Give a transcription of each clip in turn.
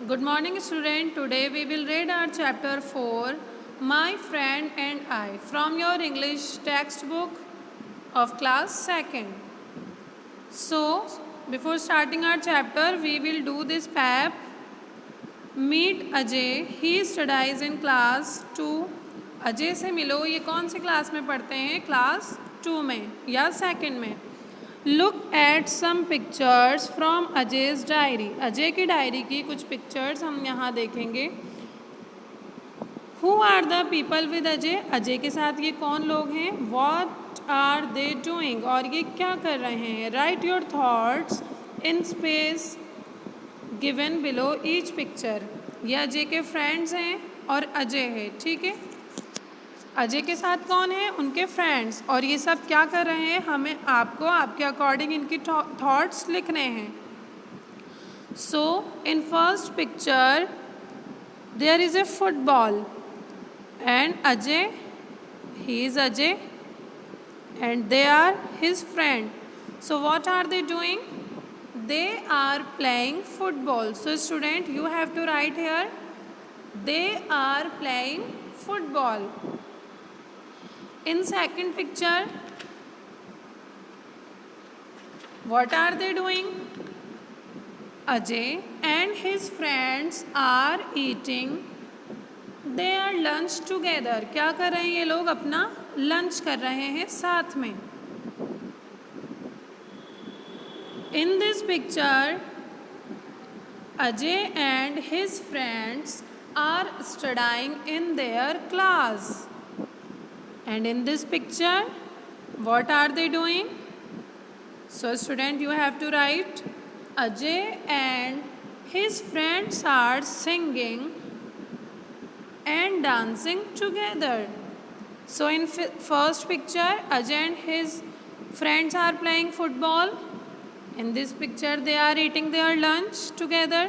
Good morning, student. Today we will read our chapter 4, My Friend and I, from your English textbook of class 2nd. So, before starting our chapter, we will do this pep. Meet Ajay. He studies in class 2. Ajay से मिलो. ये कौन सी class में पढ़ते हैं? Class 2 में या 2nd में. Look at some pictures from Ajay's diary. Ajay की डायरी की कुछ पिक्चर्स हम यहाँ देखेंगे. Who are the people with Ajay. Ajay के साथ ये कौन लोग हैं? What are they doing. और ये क्या कर रहे हैं? Write your thoughts in space given below each picture. ये अजय के फ्रेंड्स हैं और अजय है. ठीक है. अजय के साथ कौन है? उनके फ्रेंड्स. और ये सब क्या कर रहे हैं? हमें आपको आपके अकॉर्डिंग इनकी थॉट्स लिखने हैं. So in first picture there is a football and Ajay, he is Ajay and they are his friend. So what are they doing? They are playing football. So student, you have to write here they are playing football. In second picture, what are they doing? Ajay and his friends are eating their lunch together. क्या कर रहे हैं ये लोग? अपना lunch कर रहे हैं साथ में. In this picture, Ajay and his friends are studying in their class. And in this picture, what are they doing? So student, you have to write Ajay and his friends are singing and dancing together. So in first picture, Ajay and his friends are playing football. In this picture, they are eating their lunch together.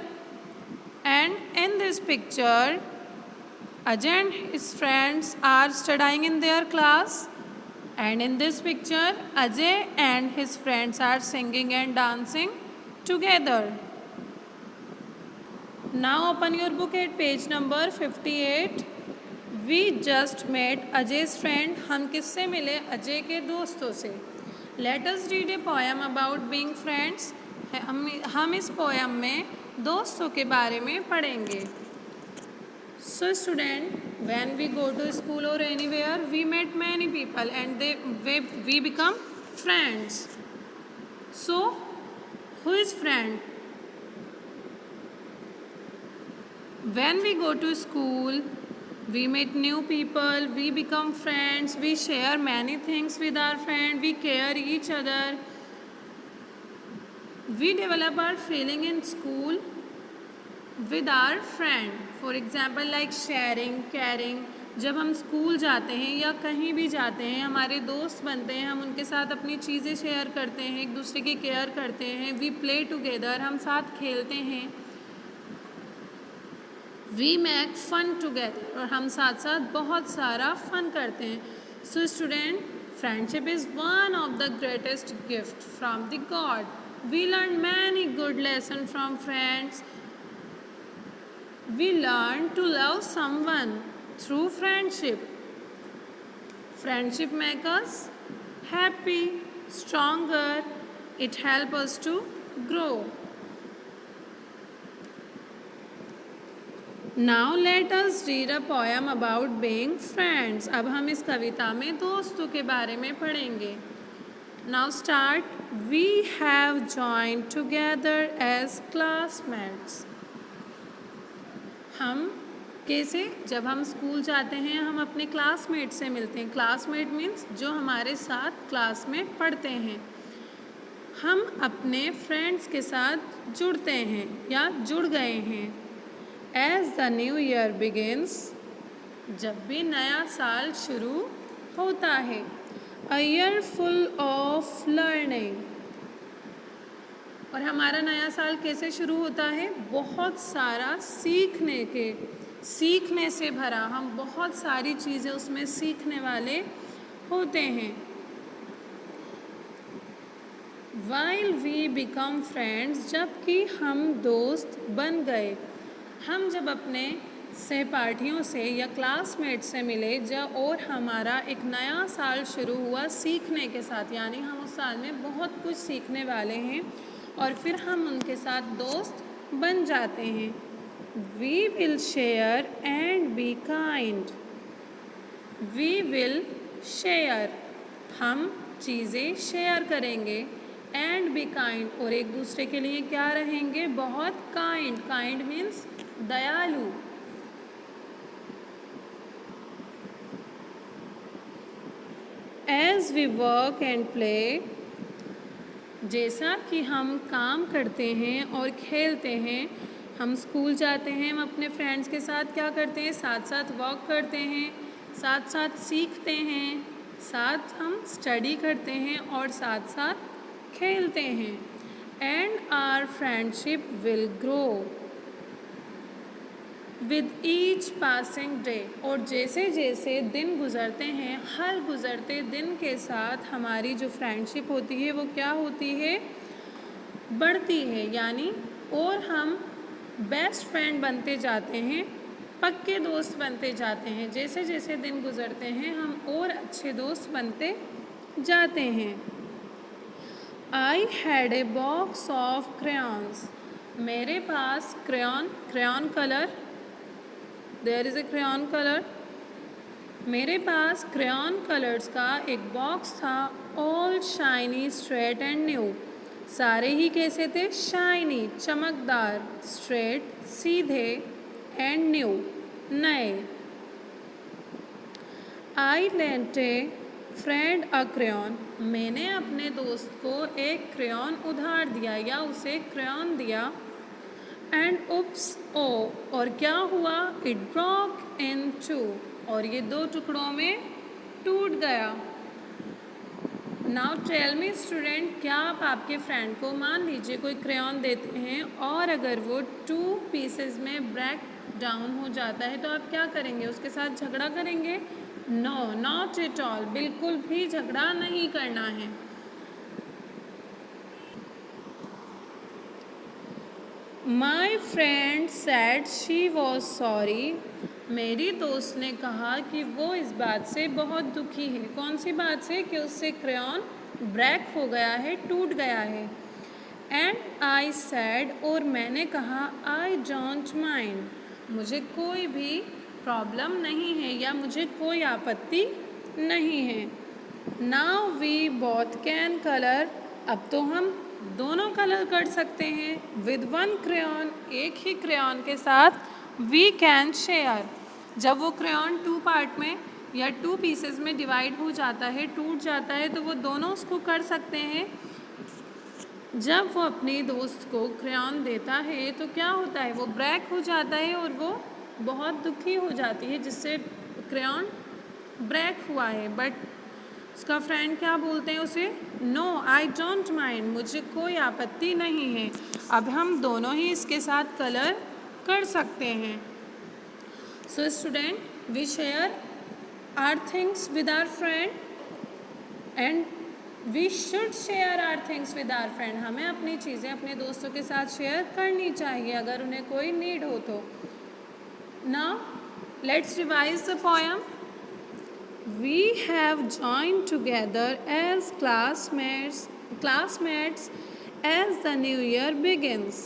And in this picture, Ajay and his friends are studying in their class. And in this picture, Ajay and his friends are singing and dancing together. Now open your book at page number 58. We just met Ajay's friend. हम किससे मिले? अजय के दोस्तों से. Let us read a poem about being friends. हम इस poem में दोस्तों के बारे में पढ़ेंगे. So student, when we go to school or anywhere, we met many people and we become friends. So, who is friend? When we go to school, we meet new people, we become friends, we share many things with our friend, we care each other. We develop our feeling in school with our friend. For example, like sharing, caring. जब हम school जाते हैं या कहीं भी जाते हैं, हमारे दोस्त बनते हैं, हम उनके साथ अपनी चीज़ें शेयर करते हैं, एक दूसरे की केयर करते हैं. वी प्ले टुगेदर, हम साथ खेलते हैं. वी मेक फन टुगेदर, और हम साथ साथ बहुत सारा फन करते हैं. So student, friendship is one of the greatest gift from the God. We learn many good lesson from friends. We learn to love someone through friendship. Friendship makes us happy, stronger. It helps us to grow. Now let us read a poem about being friends. अब हम इस कविता में दोस्तों के बारे में पढ़ेंगे. Now start. We have joined together as classmates. हम कैसे? जब हम स्कूल जाते हैं, हम अपने क्लासमेट से मिलते हैं. क्लासमेट मीन्स जो हमारे साथ क्लास में पढ़ते हैं. हम अपने फ्रेंड्स के साथ जुड़ते हैं या जुड़ गए हैं. As the new year begins, जब भी नया साल शुरू होता है. A year full of learning. और हमारा नया साल कैसे शुरू होता है? बहुत सारा सीखने से भरा. हम बहुत सारी चीज़ें उसमें सीखने वाले होते हैं. While we become friends, जबकि हम दोस्त बन गए. हम जब अपने सहपाठियों से या क्लासमेट से मिले जब और हमारा एक नया साल शुरू हुआ सीखने के साथ, यानी हम उस साल में बहुत कुछ सीखने वाले हैं और फिर हम उनके साथ दोस्त बन जाते हैं। We will share and be kind. We will share, हम चीज़ें शेयर करेंगे, एंड बी काइंड, और एक दूसरे के लिए क्या रहेंगे, बहुत काइंड। काइंड मीन्स दयालु। As we work and play, जैसा कि हम काम करते हैं और खेलते हैं, हम स्कूल जाते हैं, हम अपने फ्रेंड्स के साथ क्या करते हैं, साथ साथ वर्क करते हैं, साथ साथ सीखते हैं, साथ हम स्टडी करते हैं और साथ साथ खेलते हैं। And our friendship will grow with each passing day, और जैसे जैसे दिन गुज़रते हैं, हर गुज़रते दिन के साथ हमारी जो फ्रेंडशिप होती है वो क्या होती है, बढ़ती है। यानी और हम बेस्ट फ्रेंड बनते जाते हैं, पक्के दोस्त बनते जाते हैं। जैसे जैसे दिन गुज़रते हैं हम और अच्छे दोस्त बनते जाते हैं। I had a box of crayons, मेरे पास crayon colour, there is a crayon colour, मेरे पास क्रेयॉन कलर्स का एक बॉक्स था। All shiny straight and new, सारे ही कैसे थे, शाइनी चमकदार, स्ट्रेट सीधे, एंड न्यू नए। I lent a friend a crayon, मैंने अपने दोस्त को एक क्रेयॉन उधार दिया या उसे क्रेयॉन दिया। एंड उप्स ओ, और क्या हुआ, इट ब्रोक इन टू, और ये दो टुकड़ों में टूट गया। नाउ टेल मी स्टूडेंट, क्या आप आपके फ्रेंड को मान लीजिए कोई क्रेयॉन देते हैं और अगर वो 2 पीसेस में ब्रेक डाउन हो जाता है तो आप क्या करेंगे, उसके साथ झगड़ा करेंगे? नो, नॉट एट ऑल, बिल्कुल भी झगड़ा नहीं करना है। My friend sad she was sorry, मेरी दोस्त ने कहा कि वो इस बात से बहुत दुखी है। कौन सी बात से, कि उससे क्रेयॉन ब्रेक हो गया है, टूट गया है। एंड आई सैड, और मैंने कहा, आई डोंट माइंड, मुझे कोई भी प्रॉब्लम नहीं है या मुझे कोई आपत्ति नहीं है। Now we both can colour, अब तो हम दोनों कलर कर सकते हैं। विद वन क्रेयॉन, एक ही क्रेयॉन के साथ। वी कैन शेयर, जब वो क्रेयॉन 2 पार्ट में या 2 पीसेस में डिवाइड हो जाता है, टूट जाता है, तो वो दोनों उसको कर सकते हैं। जब वो अपने दोस्त को क्रेयॉन देता है तो क्या होता है, वो ब्रेक हो जाता है और वो बहुत दुखी हो जाती है जिससे क्रेयॉन ब्रेक हुआ है। बट उसका फ्रेंड क्या बोलते हैं उसे, नो आई डोंट माइंड, मुझे कोई आपत्ति नहीं है। अब हम दोनों ही इसके साथ कलर कर सकते हैं। So student, we share our things with our friend and we should share our things with our friend, हमें अपनी चीज़ें अपने दोस्तों के साथ शेयर करनी चाहिए अगर उन्हें कोई नीड हो तो। Now let's revise the poem. We have joined together as classmates as the new year begins.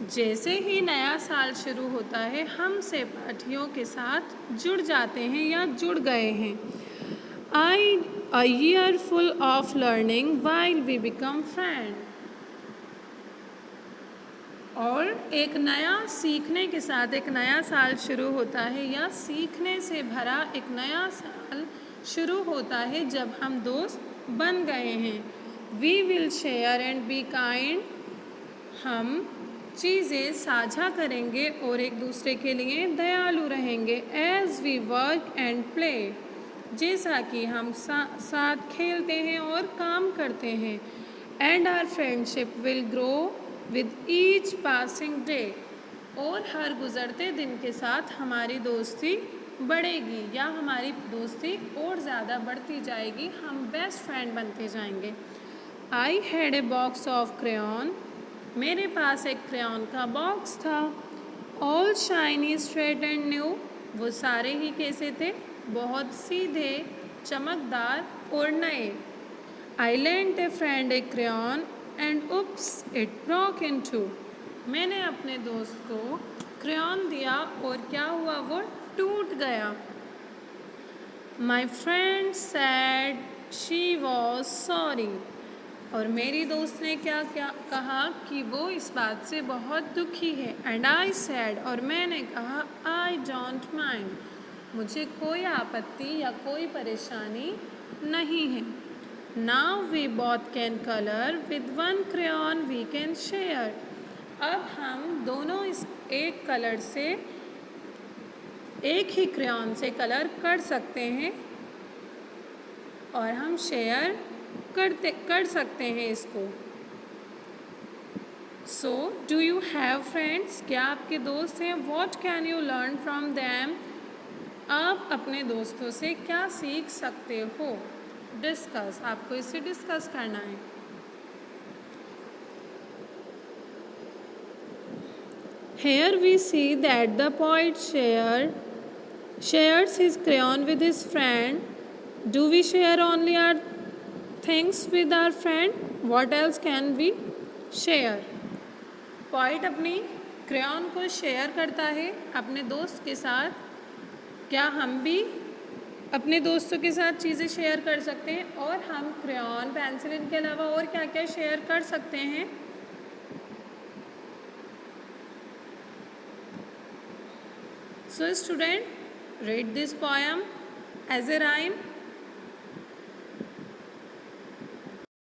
जैसे ही नया साल शुरू होता है हम सहपाठियों के साथ जुड़ जाते हैं या जुड़ गए हैं। A year full of learning while we become friends. और एक नया सीखने के साथ एक नया साल शुरू होता है या सीखने से भरा एक नया साल शुरू होता है जब हम दोस्त बन गए हैं। We will share and be kind, हम चीज़ें साझा करेंगे और एक दूसरे के लिए दयालु रहेंगे। As we work and play, जैसा कि हम साथ खेलते हैं और काम करते हैं। And our friendship will grow with each passing day, और हर गुज़रते दिन के साथ हमारी दोस्ती बढ़ेगी या हमारी दोस्ती और ज़्यादा बढ़ती जाएगी, हम बेस्ट फ्रेंड बनते जाएंगे। आई had a box of crayon, मेरे पास एक क्रेयॉन का बॉक्स था। All shiny straight and new, वो सारे ही कैसे थे? बहुत सीधे, चमकदार और नए। I lent a friend a crayon and oops it broke in two, मैंने अपने दोस्त को क्रेयॉन दिया और क्या हुआ? वो टूट गया। My friend sad she was sorry, और मेरी दोस्त ने क्या क्या कहा कि वो इस बात से बहुत दुखी है। एंड आई सैड, और मैंने कहा आई डोंट माइंड, मुझे कोई आपत्ति या कोई परेशानी नहीं है। Now we both can colour with one crayon we can share, अब हम दोनों इस एक कलर से, एक ही क्रेयॉन से कलर कर सकते हैं और हम शेयर कर सकते हैं इसको। So do you have friends, क्या आपके दोस्त हैं? What can you learn from them, आप अपने दोस्तों से क्या सीख सकते हो? डिस्कस, आपको इससे डिस्कस करना है। Here we see that the poet shares his crayon with his friend. Do we share only our things with our friend? What else can we share? Poet अपनी क्रेयॉन को शेयर करता है अपने दोस्त के साथ। क्या हम भी अपने दोस्तों के साथ चीज़ें शेयर कर सकते हैं? और हम क्रेयॉन, पेंसिल, इनके अलावा और क्या क्या शेयर कर सकते हैं? So student, read this poem as a rhyme.